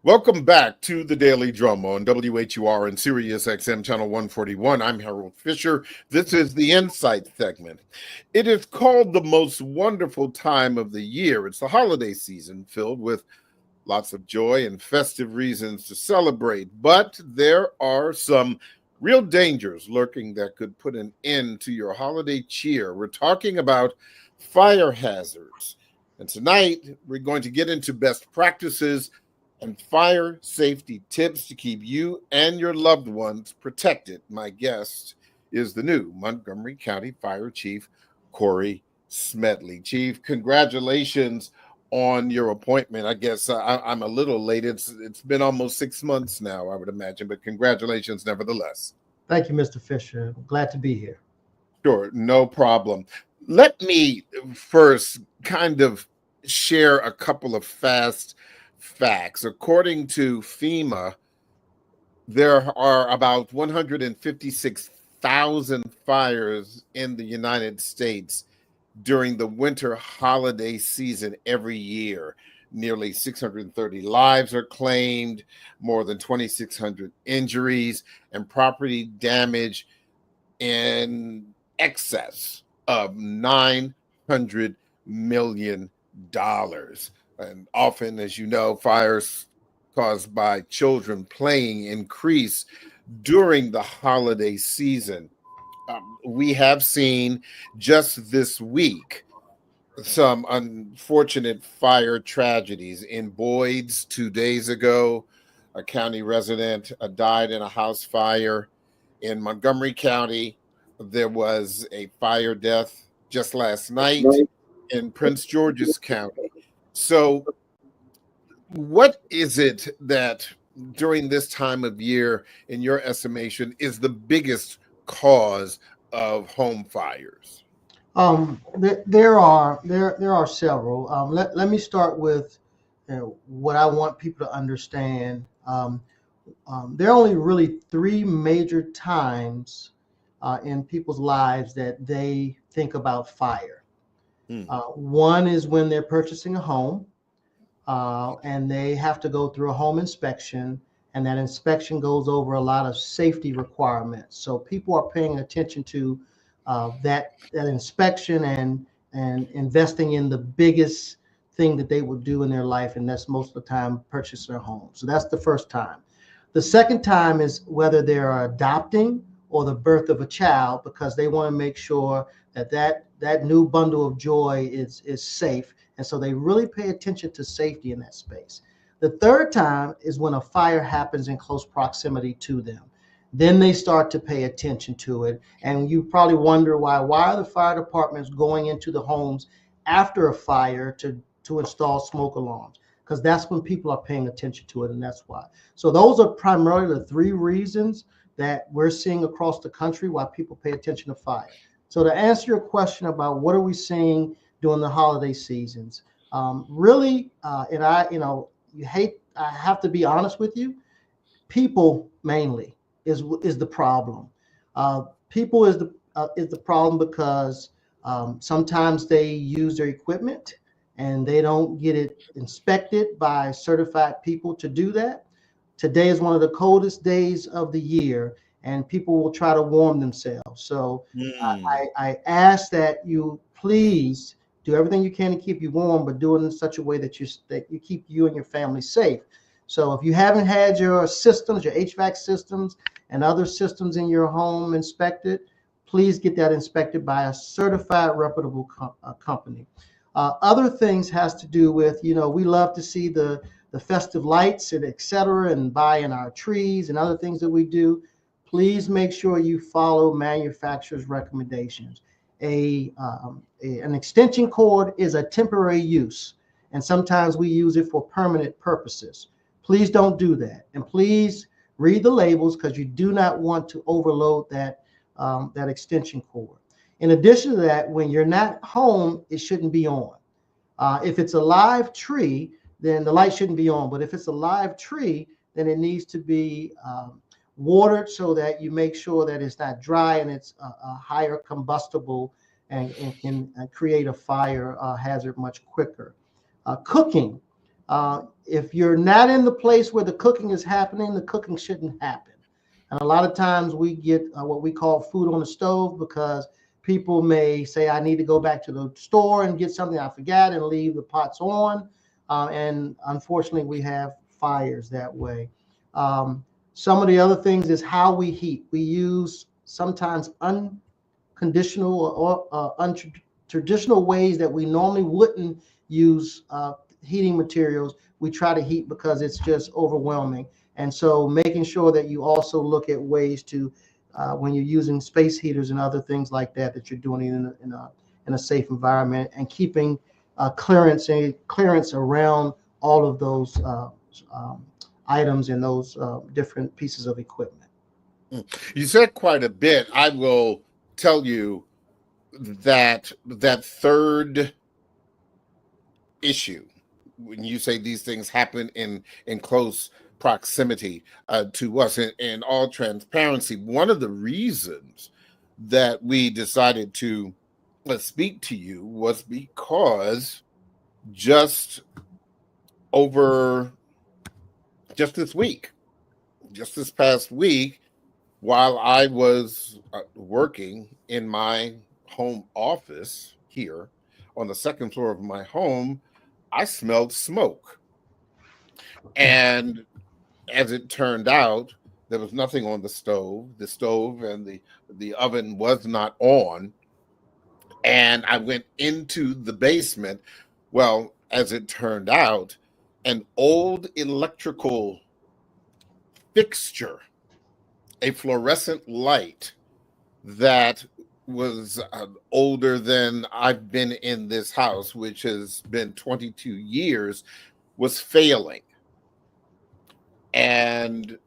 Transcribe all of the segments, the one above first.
Welcome back to the Daily Drum on WHUR and Sirius XM Channel 141. I'm Harold Fisher. This is the Insight segment. It is called the most wonderful time of the year. It's the holiday season filled with lots of joy and festive reasons to celebrate. But there are some real dangers lurking that could put an end to your holiday cheer. We're talking about fire hazards. And tonight, we're going to get into best practices and fire safety tips to keep you and your loved ones protected. My guest is the new Montgomery County Fire Chief, Corey Smedley. Chief, congratulations on your appointment. I guess I'm a little late. It's been almost 6 months now, I would imagine, but congratulations nevertheless. Thank you, Mr. Fisher. I'm glad to be here. Sure, no problem. Let me first kind of share a couple of fast facts. According to FEMA, there are about 156,000 fires in the United States during the winter holiday season every year. Nearly 630 lives are claimed, more than 2,600 injuries, and property damage in excess of $900 million. And often, as you know, fires caused by children playing increase during the holiday season. We have seen just this week some unfortunate fire tragedies. In Boyd's 2 days ago, a county resident died in a house fire. In Montgomery County, there was a fire death just last night in Prince George's County. So what is it that during this time of year, in your estimation, is the biggest cause of home fires? There are several. Let me start with what I want people to understand. There are only really three major times in people's lives that they think about fire. One is when they're purchasing a home and they have to go through a home inspection, and that inspection goes over a lot of safety requirements. So people are paying attention to that inspection and investing in the biggest thing that they will do in their life, and that's most of the time purchasing a home. So that's the first time. The second time is whether they're adopting or the birth of a child, because they want to make sure that new bundle of joy is safe. And so they really pay attention to safety in that space. The third time is when a fire happens in close proximity to them. Then they start to pay attention to it. And you probably wonder why are the fire departments going into the homes after a fire to install smoke alarms? Because that's when people are paying attention to it, and that's why. So those are primarily the three reasons that we're seeing across the country why people pay attention to fire. So to answer your question about what are we seeing during the holiday seasons, really, and I have to be honest with you, people mainly is the problem. People is the problem because sometimes they use their equipment and they don't get it inspected by certified people to do that. Today is one of the coldest days of the year, and people will try to warm themselves. So I ask that you please do everything you can to keep you warm, but do it in such a way that you keep you and your family safe. So if you haven't had your systems, your HVAC systems and other systems in your home inspected, please get that inspected by a certified, reputable company. Other things has to do with, we love to see the festive lights and et cetera, and buying our trees and other things that we do. Please make sure you follow manufacturer's recommendations. An extension cord is a temporary use, and sometimes we use it for permanent purposes. Please don't do that. And please read the labels, because you do not want to overload that extension cord. In addition to that, when you're not home, it shouldn't be on. If it's a live tree, then the light shouldn't be on. But if it's a live tree, then it needs to be watered so that you make sure that it's not dry and it's a higher combustible and can create a fire hazard much quicker. Cooking. If you're not in the place where the cooking is happening, the cooking shouldn't happen. And a lot of times we get what we call food on the stove, because people may say, I need to go back to the store and get something I forgot, and leave the pots on. And unfortunately, we have fires that way. Some of the other things is how we heat. We use sometimes unconditional or untraditional ways that we normally wouldn't use heating materials. We try to heat because it's just overwhelming. And so making sure that you also look at ways to, when you're using space heaters and other things like that, that you're doing it in a safe environment, and keeping clearance around all of those items and those different pieces of equipment. You said quite a bit. I will tell you that third issue, when you say these things happen in close proximity to us, in all transparency, one of the reasons that we decided to speak to you was because just this past week, while I was working in my home office here on the second floor of my home, I smelled smoke. And as it turned out, there was nothing on the stove. The stove and the oven was not on. And I went into the basement. Well, as it turned out, an old electrical fixture, a fluorescent light that was older than I've been in this house, which has been 22 years, was failing. And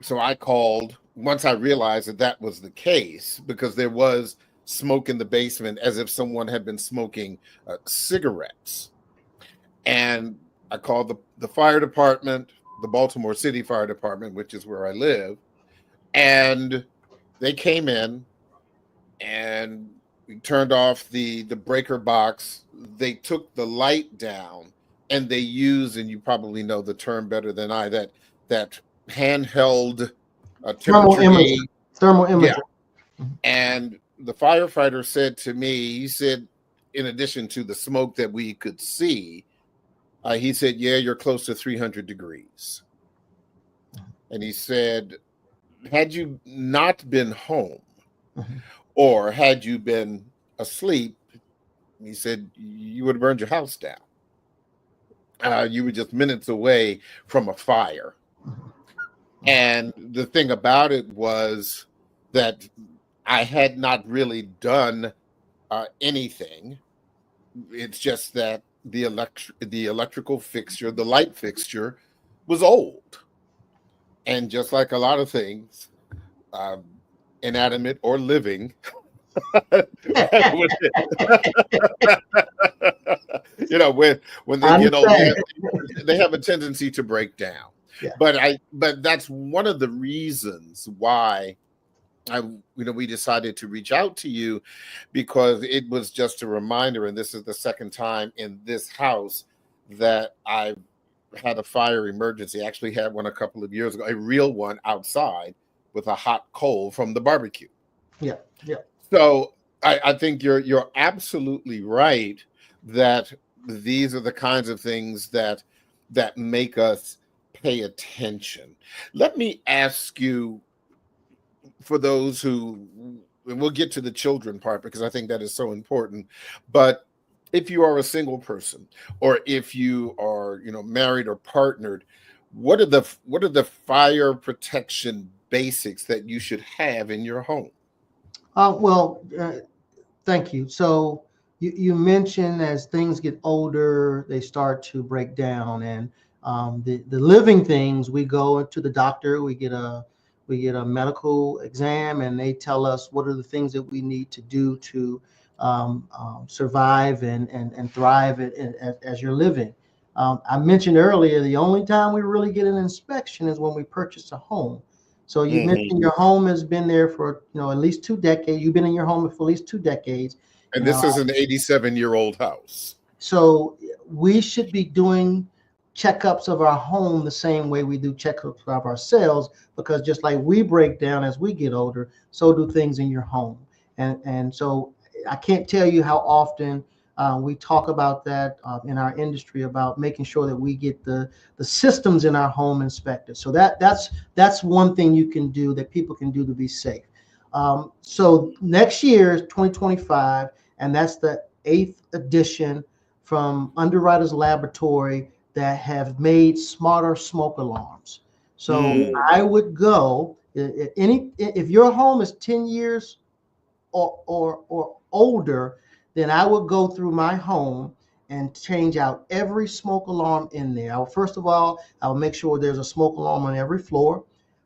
so I called once I realized that was the case, because there was smoke in the basement, as if someone had been smoking cigarettes. And I called the fire department, the Baltimore City Fire Department, which is where I live. And they came in and we turned off the breaker box. They took the light down, and they used, and you probably know the term better than I, that handheld thermal temperature gauge. imaging. Yeah. And the firefighter said to me, he said, in addition to the smoke that we could see, he said, yeah, you're close to 300 degrees. And he said, had you not been home, or had you been asleep, he said, you would have burned your house down. You were just minutes away from a fire. And the thing about it was that I had not really done anything. It's just that the electrical fixture, the light fixture, was old. And just like a lot of things, inanimate or living, you know, when they get old, they have a tendency to break down. Yeah. But that's one of the reasons why we decided to reach out to you, because it was just a reminder, and this is the second time in this house that I've had a fire emergency. I actually had one a couple of years ago, a real one outside with a hot coal from the barbecue. Yeah. So I think you're absolutely right that these are the kinds of things that make us pay attention. Let me ask you, for those who, and we'll get to the children part because I think that is so important, but if you are a single person, or if you are, married or partnered, what are the fire protection basics that you should have in your home? Thank you. So you mentioned as things get older, they start to break down, and the living things, we go to the doctor, we get a medical exam, and they tell us what are the things that we need to do to survive and thrive as you're living. I mentioned earlier, the only time we really get an inspection is when we purchase a home. So you mentioned your home has been there for at least 2 decades. You've been in your home for at least 2 decades. And this is an 87-year-old house. So we should be doing checkups of our home the same way we do checkups of ourselves, because just like we break down as we get older, so do things in your home. And so I can't tell you how often we talk about that in our industry, about making sure that we get the systems in our home inspected. So that's one thing you can do, that people can do to be safe. So next year is 2025, and that's the 8th edition from Underwriters Laboratory that have made smarter smoke alarms. So I would go, if your home is 10 years or older, then I would go through my home and change out every smoke alarm in there. First of all, I will make sure there's a smoke alarm on every floor.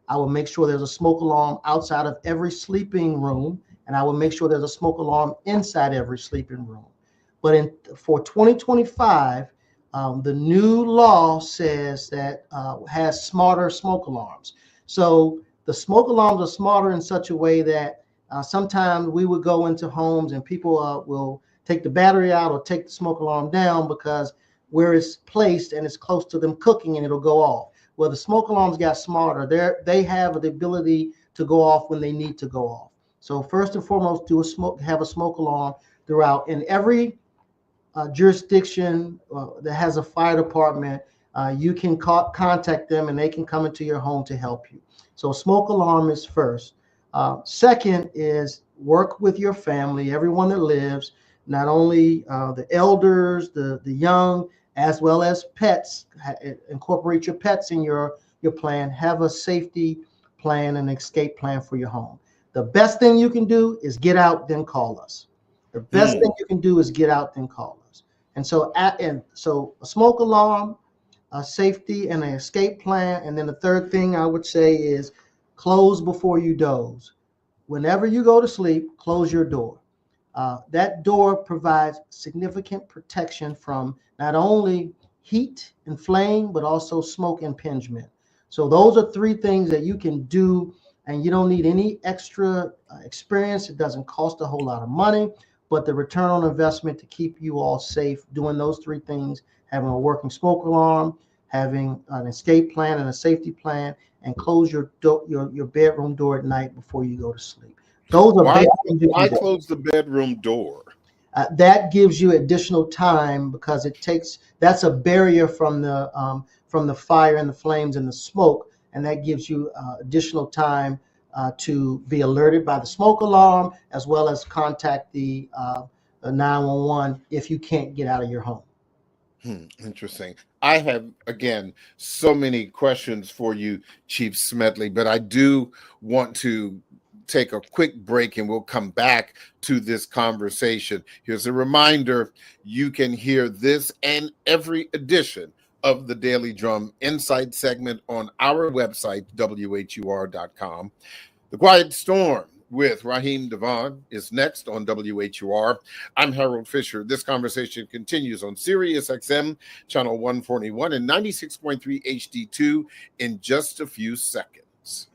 I will make sure there's a smoke alarm outside of every sleeping room, and I will make sure there's a smoke alarm inside every sleeping room. But for 2025, the new law says that has smarter smoke alarms. So the smoke alarms are smarter in such a way that sometimes we would go into homes and people will take the battery out or take the smoke alarm down because where it's placed and it's close to them cooking and it'll go off. Well, the smoke alarms got smarter. They have the ability to go off when they need to go off. So first and foremost, have a smoke alarm throughout. In every jurisdiction that has a fire department, you can contact them and they can come into your home to help you. So smoke alarm is first. Second is work with your family, everyone that lives, not only the elders, the young, as well as pets. Incorporate your pets in your plan. Have a safety plan and escape plan for your home. The best thing you can do is get out, then call us. The best thing you can do is get out, then call us. And so a smoke alarm, a safety and an escape plan. And then the third thing I would say is close before you doze. Whenever you go to sleep, close your door. That door provides significant protection from not only heat and flame, but also smoke impingement. So those are 3 things that you can do, and you don't need any extra experience. It doesn't cost a whole lot of money, but the return on investment to keep you all safe doing those 3 things: having a working smoke alarm, having an escape plan and a safety plan, and close your bedroom door at night before you go to sleep. Those are why close the bedroom door? That gives you additional time, because that's a barrier from the fire and the flames and the smoke, and that gives you additional time to be alerted by the smoke alarm, as well as contact the 911 if you can't get out of your home. Interesting. I have, again, so many questions for you, Chief Smedley, but I do want to take a quick break and we'll come back to this conversation. Here's a reminder: you can hear this and every edition of the Daily Drum Insight segment on our website, WHUR.com. The Quiet Storm with Raheem Devon is next on WHUR. I'm Harold Fisher. This conversation continues on Sirius XM, channel 141 and 96.3 HD2 in just a few seconds.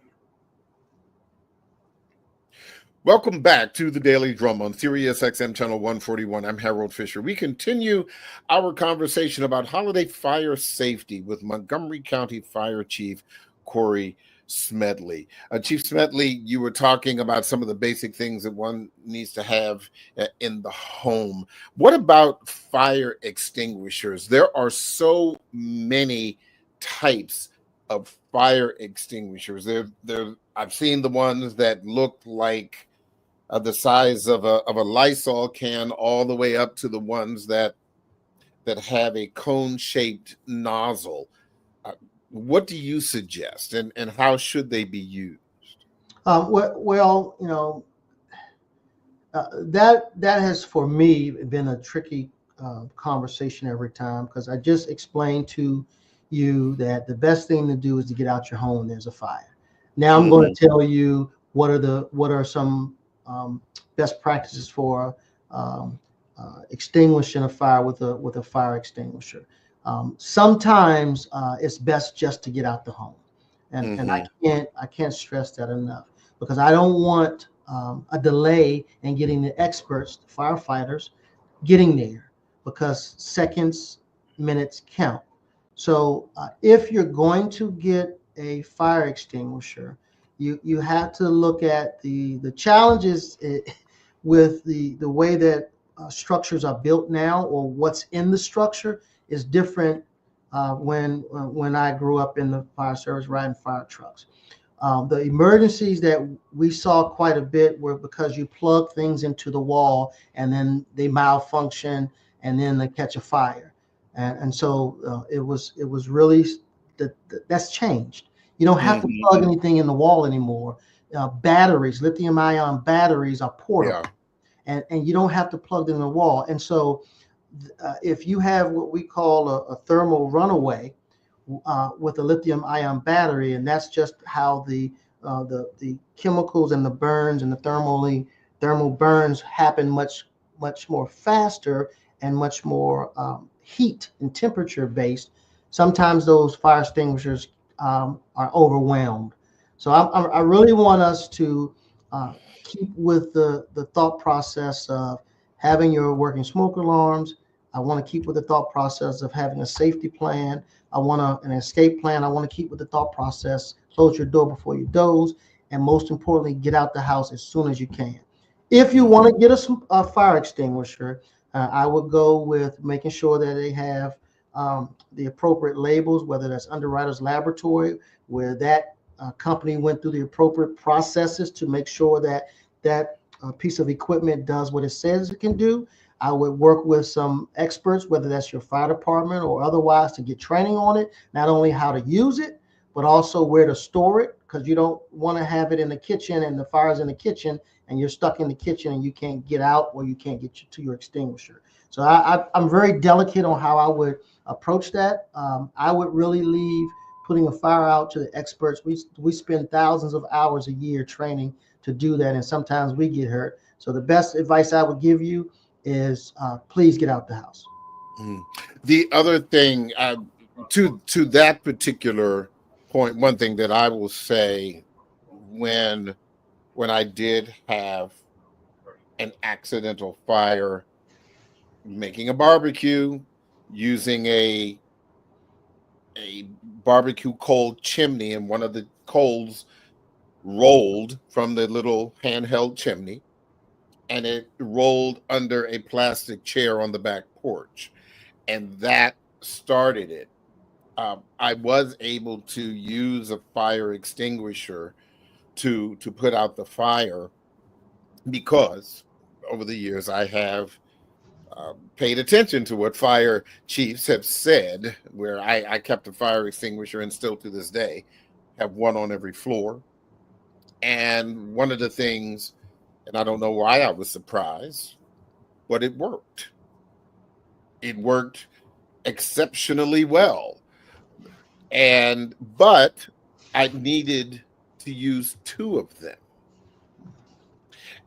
Welcome back to the Daily Drum on Sirius XM channel 141. I'm Harold Fisher. We continue our conversation about holiday fire safety with Montgomery County Fire Chief Corey Smedley. Chief Smedley, you were talking about some of the basic things that one needs to have in the home. What about fire extinguishers? There are so many types of fire extinguishers. I've seen the ones that look like the size of a Lysol can, all the way up to the ones that have a cone-shaped nozzle. What do you suggest, and how should they be used? Well, that has for me been a tricky conversation every time, because I just explained to you that the best thing to do is to get out your home when there's a fire. Now I'm going to tell you what are some best practices for extinguishing a fire with a fire extinguisher. Sometimes it's best just to get out the home, and I can't stress that enough, because I don't want a delay in getting the experts, the firefighters, getting there, because seconds, minutes count. So if you're going to get a fire extinguisher, you have to look at the challenges with the way that structures are built now, or what's in the structure is different when I grew up in the fire service riding fire trucks. The emergencies that we saw quite a bit were because you plug things into the wall and then they malfunction and then they catch a fire. And so it was really that's changed. You don't have to plug anything in the wall anymore. Batteries, lithium ion batteries are portable. Yeah. And you don't have to plug them in the wall. And so if you have what we call a thermal runaway, with a lithium ion battery, and that's just how the chemicals and the burns and the thermal burns happen much more faster and much more heat and temperature based. Sometimes those fire extinguishers are overwhelmed. So I really want us to keep with the thought process of having your working smoke alarms. I want to keep with the thought process of having a safety plan. I want an escape plan. I want to keep with the thought process, close your door before you doze, and most importantly, get out the house as soon as you can. If you want to get a fire extinguisher, I would go with making sure that they have the appropriate labels, whether that's Underwriters Laboratory, where that company went through the appropriate processes to make sure that that piece of equipment does what it says it can do. I would work with some experts, whether that's your fire department or otherwise, to get training on it, not only how to use it, but also where to store it, because you don't want to have it in the kitchen and the fire's in the kitchen and you're stuck in the kitchen and you can't get out or you can't get to your extinguisher. So I'm very delicate on how I would approach that. I would really leave putting a fire out to the experts. We spend thousands of hours a year training to do that, and sometimes we get hurt. So the best advice I would give you is please get out the house. The other thing to that particular point, one thing that I will say when I did have an accidental fire making a barbecue using a barbecue coal chimney, and one of the coals rolled from the little handheld chimney, and it rolled under a plastic chair on the back porch, and that started it. I was able to use a fire extinguisher to put out the fire, because over the years I have paid attention to what fire chiefs have said, where I kept a fire extinguisher, and still to this day have one on every floor. And one of the things, and I don't know why I was surprised, but it worked. It worked exceptionally well. But I needed to use two of them.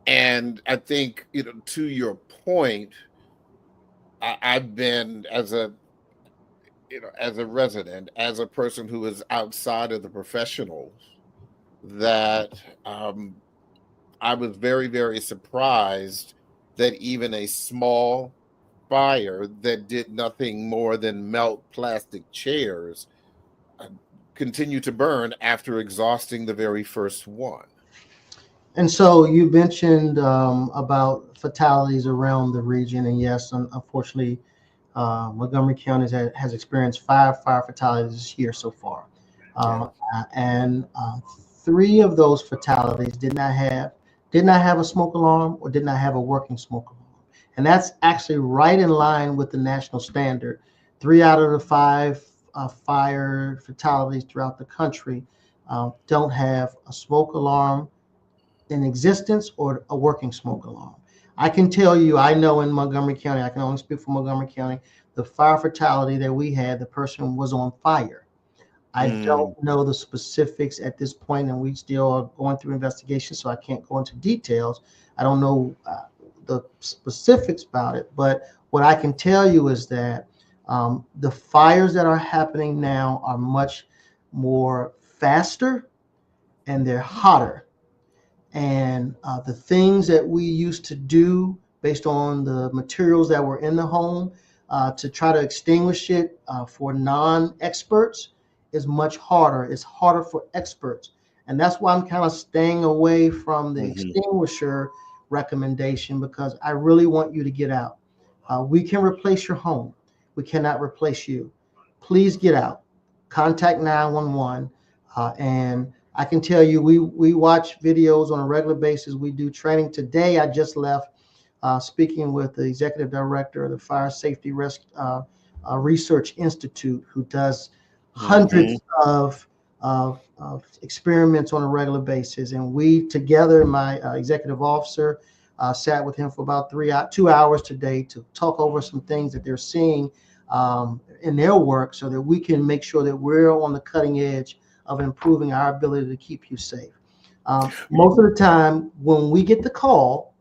And I think, to your point, I've been, as a resident, as a person who is outside of the professionals, that I was very, very surprised that even a small fire that did nothing more than melt plastic chairs continued to burn after exhausting the very first one. And so you mentioned about fatalities around the region, and yes, unfortunately, Montgomery County has experienced 5 fire fatalities this year so far, and 3 of those fatalities did not have a smoke alarm or did not have a working smoke alarm, and that's actually right in line with the national standard. 3 out of the 5 fire fatalities throughout the country don't have a smoke alarm in existence or a working smoke alarm. I can tell you, I know in Montgomery County, I can only speak for Montgomery County, the fire fatality that we had, the person was on fire. I don't know the specifics at this point, and we still are going through investigation, so I can't go into details. I don't know the specifics about it, but what I can tell you is that the fires that are happening now are much more faster and they're hotter. And the things that we used to do based on the materials that were in the home, to try to extinguish it for non-experts is much harder. It's harder for experts. And that's why I'm kind of staying away from the extinguisher recommendation, because I really want you to get out. We can replace your home. We cannot replace you. Please get out. Contact 911. And I can tell you, we watch videos on a regular basis. We do training. Today, I just left speaking with the executive director of the Fire Safety Research Institute, who does hundreds of experiments on a regular basis. And we together, my executive officer, sat with him for about 2 hours today to talk over some things that they're seeing in their work, so that we can make sure that we're on the cutting edge of improving our ability to keep you safe. Most of the time when we get the call,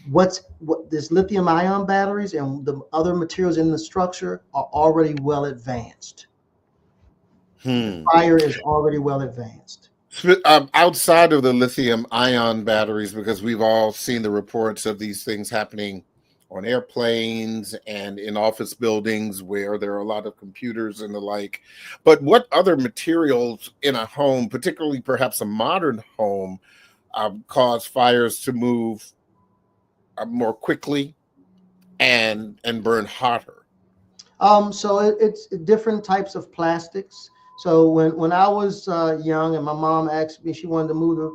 what this lithium ion batteries and the other materials in the structure are already well advanced. The fire is already well advanced. Outside of the lithium ion batteries, because we've all seen the reports of these things happening on airplanes and in office buildings where there are a lot of computers and the like. But what other materials in a home, particularly perhaps a modern home, cause fires to move more quickly and burn hotter? So it's different types of plastics. So when I was young and my mom asked me, she wanted to move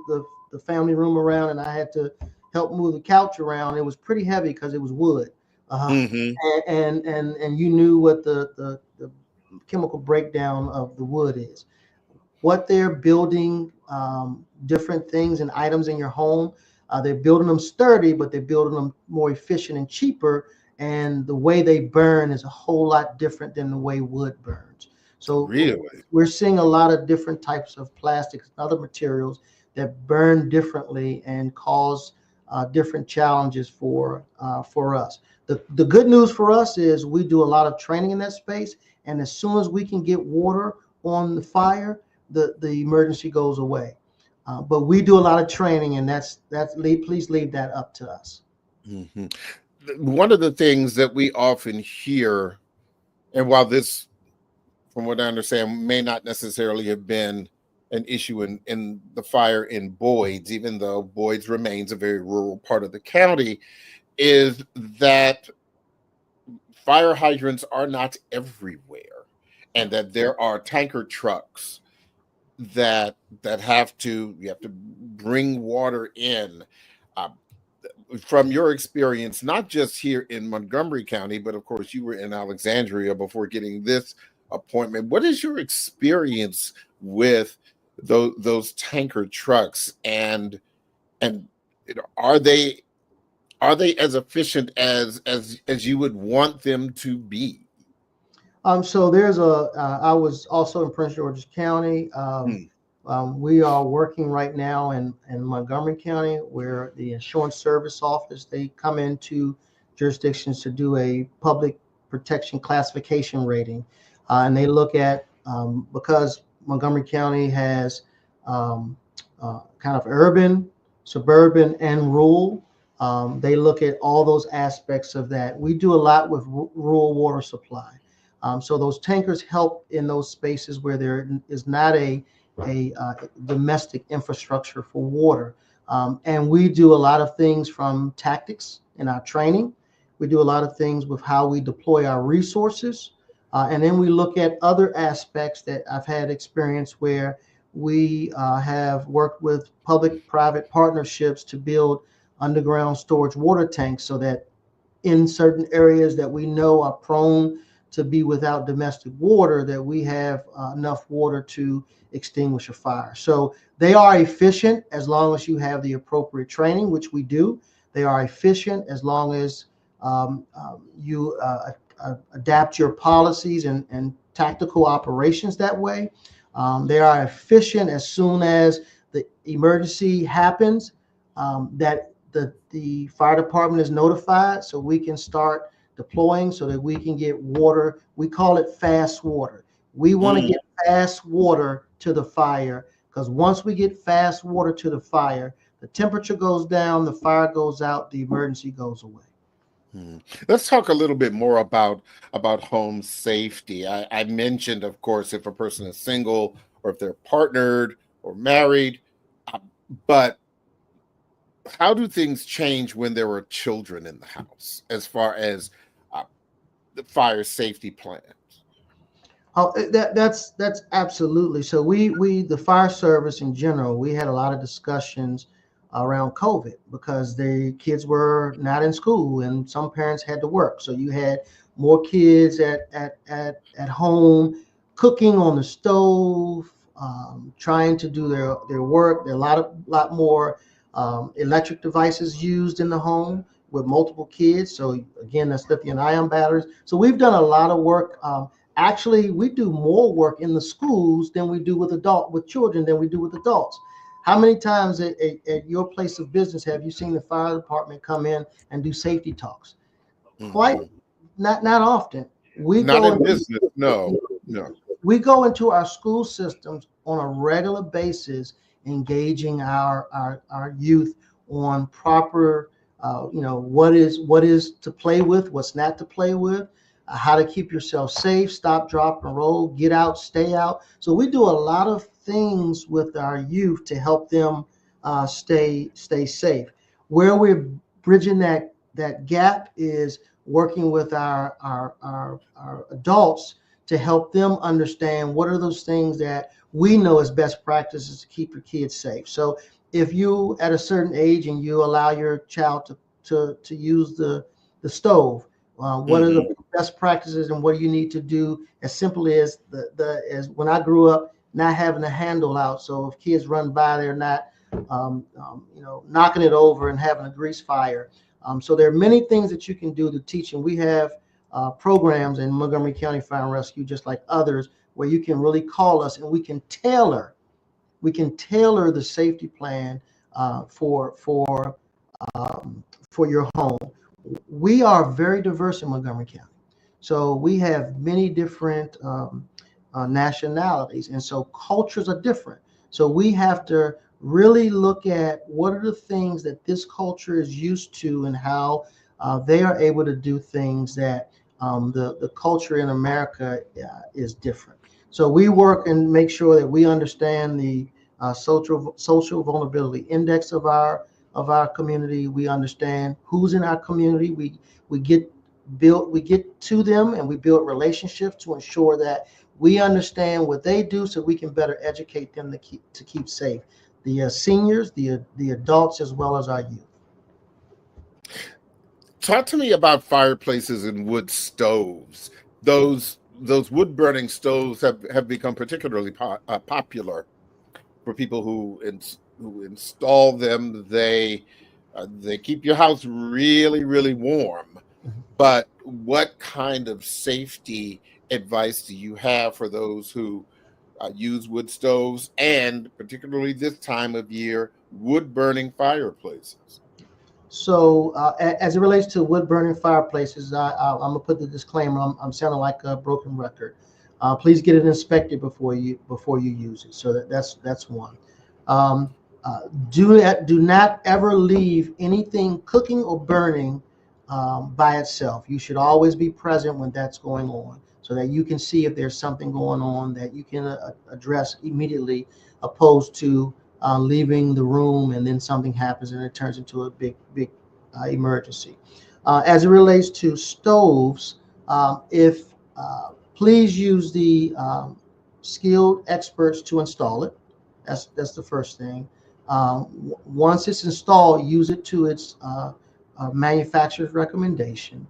the family room around, and I had to help move the couch around. It was pretty heavy because it was wood, and you knew what the chemical breakdown of the wood is. What they're building, different things and items in your home, they're building them sturdy, but they're building them more efficient and cheaper. And the way they burn is a whole lot different than the way wood burns. So really, we're seeing a lot of different types of plastics and other materials that burn differently and cause different challenges for us. The good news for us is we do a lot of training in that space, and as soon as we can get water on the fire, the emergency goes away. But we do a lot of training, and please leave that up to us. One of the things that we often hear, and while this, from what I understand, may not necessarily have been an issue in the fire in Boyd's, even though Boyd's remains a very rural part of the county, is that fire hydrants are not everywhere, and that there are tanker trucks that you have to bring water in. From your experience, not just here in Montgomery County, but of course you were in Alexandria before getting this appointment. What is your experience with those tanker trucks, and are they as efficient as you would want them to be? So there's I was also in Prince George's County. We are working right now in Montgomery County, where the Insurance Service Office, they come into jurisdictions to do a public protection classification rating. And they look at, because Montgomery County has kind of urban, suburban, and rural, they look at all those aspects of that. We do a lot with rural water supply. So those tankers help in those spaces where there is not a domestic infrastructure for water. And we do a lot of things from tactics in our training. We do a lot of things with how we deploy our resources. And then we look at other aspects that I've had experience where we have worked with public-private partnerships to build underground storage water tanks, so that in certain areas that we know are prone to be without domestic water, that we have enough water to extinguish a fire. So they are efficient as long as you have the appropriate training, which we do. They are efficient as long as you adapt your policies and tactical operations that way. They are efficient as soon as the emergency happens, that the fire department is notified, so we can start deploying, so that we can get water. We call it fast water. We want to get fast water to the fire, because once we get fast water to the fire, the temperature goes down, the fire goes out, the emergency goes away. Hmm. Let's talk a little bit more about home safety. I mentioned, of course, if a person is single or if they're partnered or married, uh, but how do things change when there are children in the house as far as uh, the fire safety plans? Oh, that's absolutely. So we the fire service in general, we had a lot of discussions around COVID because the kids were not in school and some parents had to work. So you had more kids at home cooking on the stove, trying to do their work. There are a lot more electric devices used in the home with multiple kids. So again, that's lithium-ion batteries. So we've done a lot of work. Actually, we do more work in the schools than we do with children than we do with adults. How many times at your place of business have you seen the fire department come in and do safety talks? Quite Hmm. not often. We Not go in into business, no, no. we go into our school systems on a regular basis, engaging our youth on proper, what is to play with, what's not to play with, how to keep yourself safe, stop, drop, and roll, get out, stay out. So we do a lot of things with our youth to help them stay safe. Where we're bridging that gap is working with our adults to help them understand what are those things that we know as best practices to keep your kids safe. So if you at a certain age and you allow your child to use the stove, what are Hmm. the best practices and what do you need to do? As simply as as when I grew up, not having a handle out, so if kids run by, they're not knocking it over and having a grease fire. So there are many things that you can do to teach, and we have programs in Montgomery County Fire and Rescue, just like others, where you can really call us and we can tailor the safety plan for your home. We are very diverse in Montgomery County, so we have many different nationalities, and so cultures are different. So we have to really look at what are the things that this culture is used to and how they are able to do things that the culture in America is different. So we work and make sure that we understand the social vulnerability index of our community. We understand who's in our community. We get to them and we build relationships to ensure that we understand what they do so we can better educate them to keep safe. The seniors, the adults, as well as our youth. Talk to me about fireplaces and wood stoves. Those wood burning stoves have become particularly popular for people who install them. They keep your house really, really warm. But what kind of safety advice do you have for those who use wood stoves and particularly this time of year, wood burning fireplaces? So, as it relates to wood burning fireplaces, I'm gonna put the disclaimer. I'm sounding like a broken record. Please get it inspected before you use it. So that's one. Um, do not ever leave anything cooking or burning by itself. You should always be present when that's going on, so that you can see if there's something going on that you can address immediately, opposed to leaving the room and then something happens and it turns into a big emergency. As it relates to stoves, if please use the skilled experts to install it. That's the first thing. Once it's installed, use it to its manufacturer's recommendation.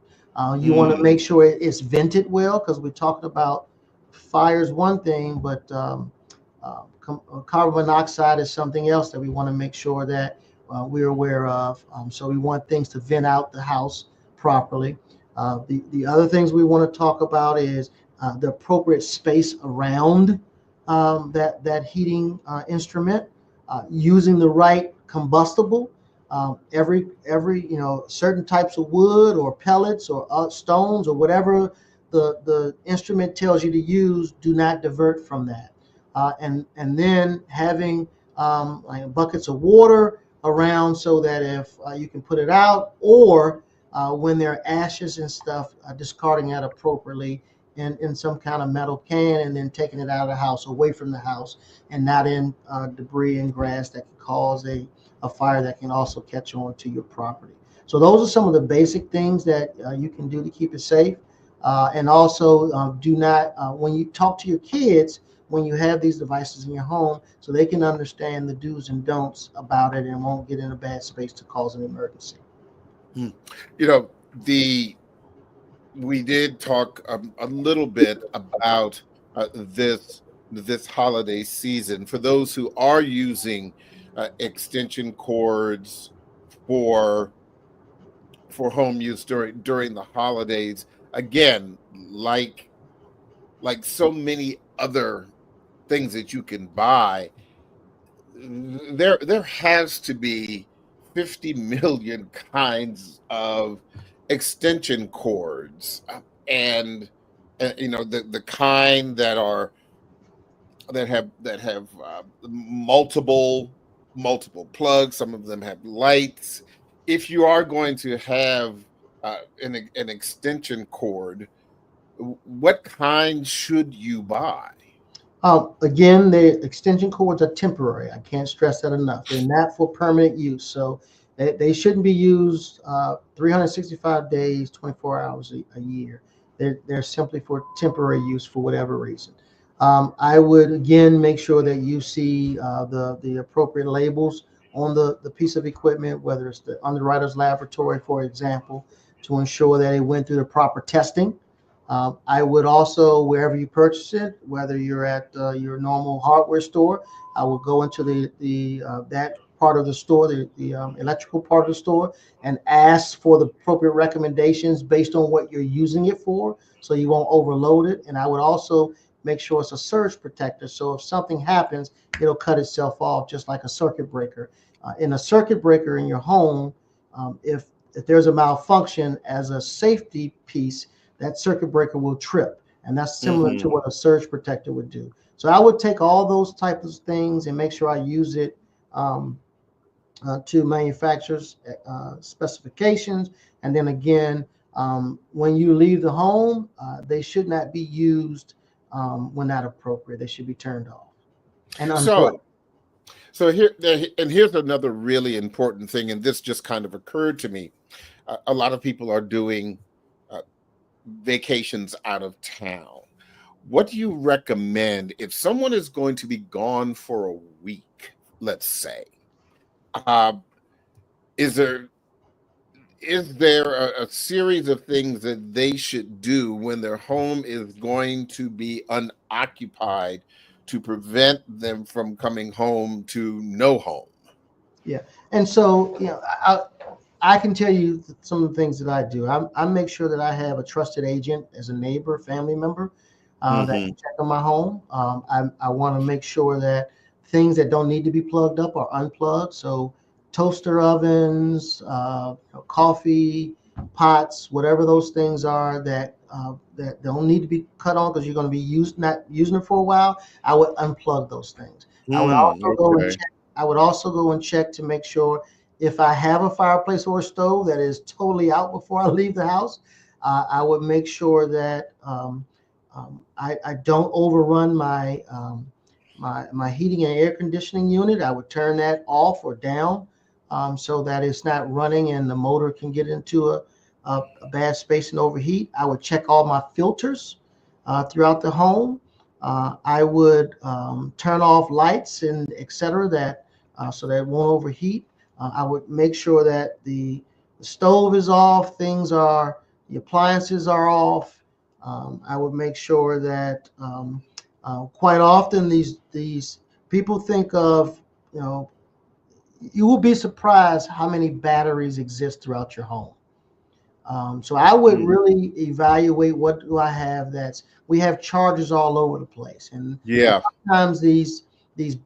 You want to Mm, make sure it's vented well, because we're talking about fire is one thing, but carbon monoxide is something else that we want to make sure that we're aware of. So we want things to vent out the house properly. The other things we want to talk about is the appropriate space around that heating instrument, using the right combustible. Every certain types of wood or pellets or stones or whatever the instrument tells you to use, do not divert from that. And then having like buckets of water around so that if you can put it out, or when there are ashes and stuff, discarding that appropriately in some kind of metal can, and then taking it out of the house, away from the house, and not in debris and grass that can cause a fire that can also catch on to your property. So those are some of the basic things that you can do to keep it safe. And also, do not, when you talk to your kids, when you have these devices in your home, so they can understand the do's and don'ts about it and won't get in a bad space to cause an emergency. You know, the we did talk a little bit about this holiday season. For those who are using extension cords for home use during the holidays, again, like so many other things that you can buy, there has to be 50 million kinds of extension cords, and the kind that have multiple plugs. Some of them have lights. If you are going to have an extension cord, what kind should you buy? Again, the extension cords are temporary. I can't stress that enough. They're not for permanent use. So they shouldn't be used 365 days, 24 hours a year. They're simply for temporary use for whatever reason. I would, again, make sure that you see the appropriate labels on the piece of equipment, whether it's the underwriter's laboratory, for example, to ensure that it went through the proper testing. I would also, wherever you purchase it, whether you're at your normal hardware store, I will go into that part of the store, the electrical part of the store, and ask for the appropriate recommendations based on what you're using it for, so you won't overload it. And I would also make sure it's a surge protector, so if something happens, it'll cut itself off, just like a circuit breaker. In a circuit breaker in your home, if there's a malfunction, as a safety piece, that circuit breaker will trip, and that's similar to what a surge protector would do. So I would take all those types of things and make sure I use it to manufacturer's specifications. And then again, when you leave the home, they should not be used when not appropriate. They should be turned off and unplugged. So here's another really important thing, and this just kind of occurred to me. A lot of people are doing vacations out of town. What do you recommend if someone is going to be gone for a week, let's say? Is there a series of things that they should do when their home is going to be unoccupied to prevent them from coming home to no home? Yeah. And so, I can tell you some of the things that I do. I make sure that I have a trusted agent as a neighbor, family member, that can check on my home. I want to make sure that things that don't need to be plugged up are unplugged. So toaster ovens, coffee pots, whatever those things are that don't need to be cut on because you're going to be not using it for a while, I would unplug those things. I would also go and check to make sure, if I have a fireplace or a stove that is totally out before I leave the house, I would make sure that I don't overrun my heating and air conditioning unit. I would turn that off or down so that it's not running and the motor can get into a bad space and overheat. I would check all my filters throughout the home. I would turn off lights and et cetera, so that it won't overheat. I would make sure that the stove is off, the appliances are off. I would make sure that quite often these people think of, you will be surprised how many batteries exist throughout your home. So I would really evaluate, what do I have we have chargers all over the place. And sometimes these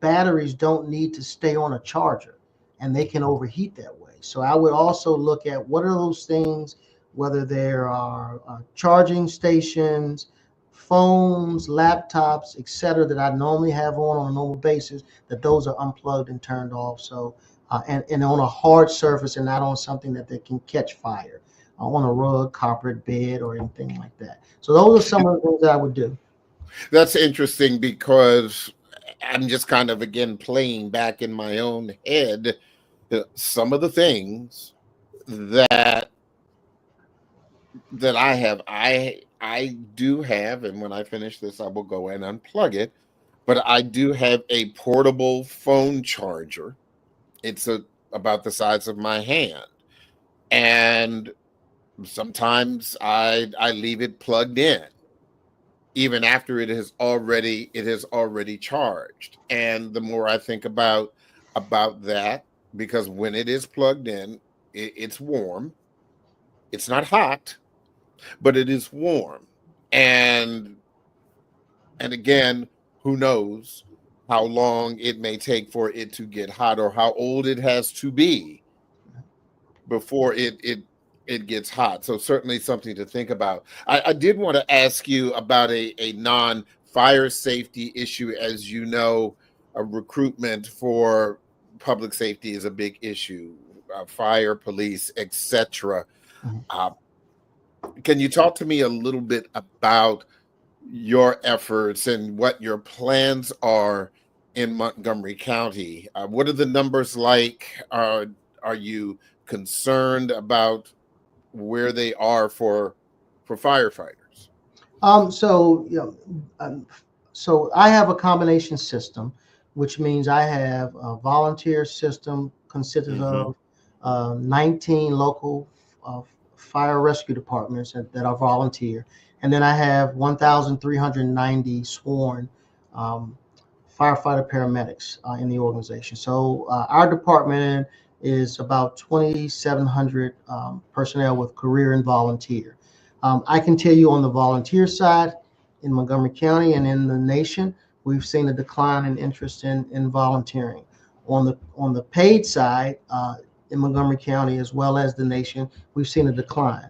batteries don't need to stay on a charger, and they can overheat that way. So I would also look at what are those things, whether there are charging stations, phones, laptops, et cetera, that I normally have on a normal basis, that those are unplugged and turned off. So and on a hard surface and not on something that they can catch fire. on a rug, carpet, bed, or anything like that. So those are some of the things that I would do. That's interesting because I'm just kind of again playing back in my own head some of the things that I have. I do have, and when I finish this, I will go and unplug it. But I do have a portable phone charger. It's about the size of my hand, and sometimes I leave it plugged in even after it has already charged. And the more I think about that, because when it is plugged in, it's warm. It's not hot, but it is warm. And again, who knows how long it may take for it to get hot, or how old it has to be before it gets hot. So certainly something to think about. I did want to ask you about a non-fire safety issue. As you know, recruitment for public safety is a big issue. Fire, police, etc. Mhm. Can you talk to me a little bit about your efforts and what your plans are in Montgomery County? What are the numbers like? Are you concerned about where they are for firefighters? So so I have a combination system, which means I have a volunteer system consisted Hmm. of 19 local uh, fire rescue departments that are volunteer, and then I have 1,390 sworn um, firefighter paramedics in the organization. So our department is about 2,700 personnel with career and volunteer. I can tell you on the volunteer side in Montgomery County and in the nation, we've seen a decline in interest in volunteering. On the paid side, in Montgomery County as well as the nation, we've seen a decline.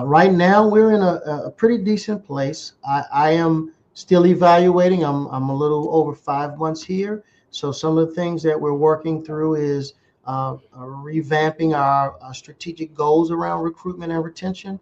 Right now, we're in a pretty decent place. I am still evaluating. I'm a little over 5 months here. So some of the things that we're working through is revamping our strategic goals around recruitment and retention,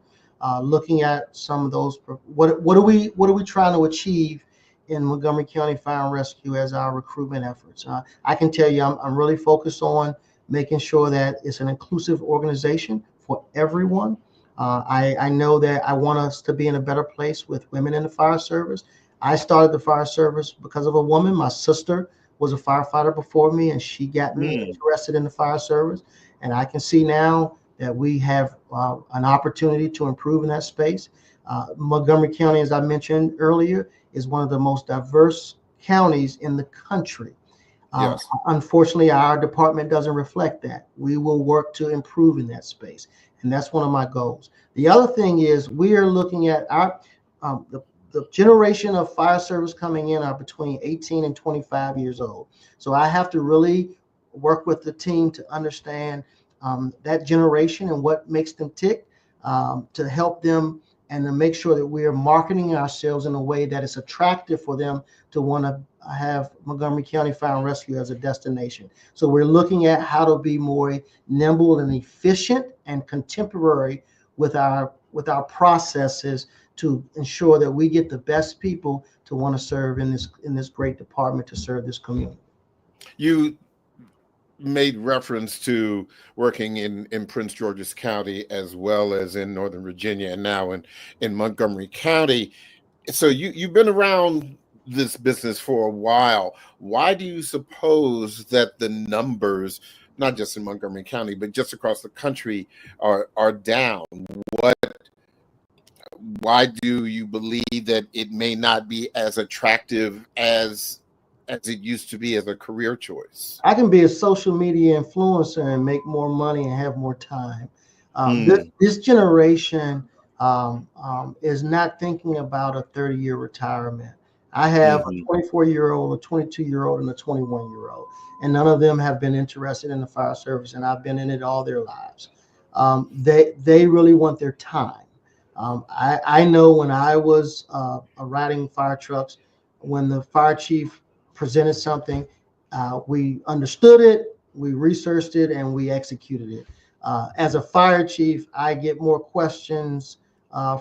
looking at some of those. What are we trying to achieve in Montgomery County Fire and Rescue as our recruitment efforts? I can tell you, I'm really focused on making sure that it's an inclusive organization for everyone. I know that I want us to be in a better place with women in the fire service. I started the fire service because of a woman. My sister was a firefighter before me, and she got me Hmm. interested in the fire service. And I can see now that we have an opportunity to improve in that space. Montgomery County, as I mentioned earlier, is one of the most diverse counties in the country. Yes. Unfortunately, our department doesn't reflect that. We will work to improve in that space, and that's one of my goals. The other thing is we are looking at our um, the the generation of fire service coming in are between 18 and 25 years old. So I have to really work with the team to understand that generation and what makes them tick, to help them and to make sure that we are marketing ourselves in a way that is attractive for them to want to have Montgomery County Fire and Rescue as a destination. So we're looking at how to be more nimble and efficient and contemporary with our processes to ensure that we get the best people to want to serve in this great department to serve this community. You made reference to working in Prince George's County as well as in Northern Virginia and now in Montgomery County. So you've been around this business for a while. Why do you suppose that the numbers, not just in Montgomery County, but just across the country, are down? What Why do you believe that it may not be as attractive as it used to be as a career choice? I can be a social media influencer and make more money and have more time. Mm, This generation is not thinking about a 30-year retirement. I have a hmm. 24-year-old, a 22-year-old, and a 21-year-old, and none of them have been interested in the fire service, and I've been in it all their lives. They really want their time. I know when I was riding fire trucks, when the fire chief presented something, we understood it, we researched it, and we executed it. As a fire chief, I get more questions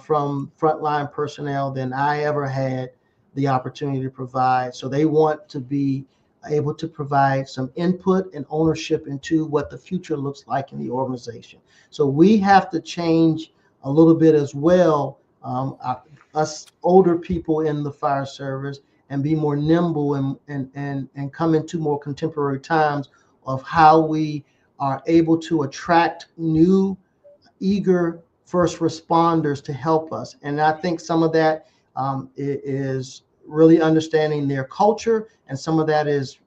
from frontline personnel than I ever had the opportunity to provide. So they want to be able to provide some input and ownership into what the future looks like in the organization. So we have to change a little bit as well, us older people in the fire service, and be more nimble and come into more contemporary times of how we are able to attract new, eager first responders to help us. And I think some of that is really understanding their culture, and some of that is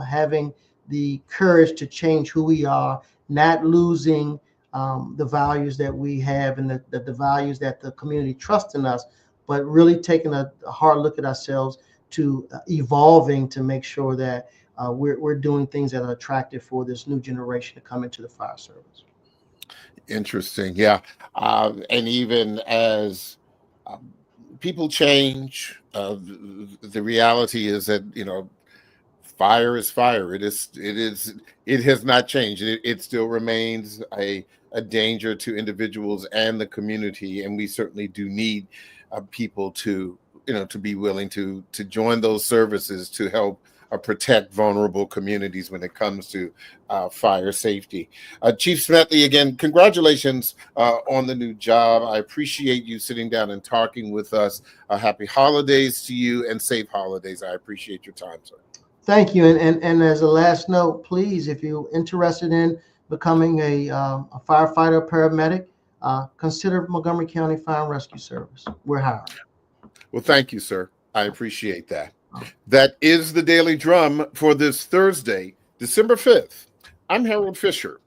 having the courage to change who we are, not losing the values that we have and the values that the community trusts in us, but really taking a hard look at ourselves to evolving to make sure that we're doing things that are attractive for this new generation to come into the fire service. Interesting. Yeah. And even as people change, the reality is that, fire is fire. It has not changed. It still remains a danger to individuals and the community. And we certainly do need people to be willing to join those services to help protect vulnerable communities when it comes to fire safety. Chief Smedley, again, congratulations on the new job. I appreciate you sitting down and talking with us. Happy holidays to you and safe holidays. I appreciate your time, sir. Thank you. And as a last note, please, if you're interested in becoming a firefighter or paramedic, consider Montgomery County Fire and Rescue Service. We're hiring. Well, thank you, sir. I appreciate that. That is the Daily Drum for this Thursday, December 5th. I'm Harold Fisher.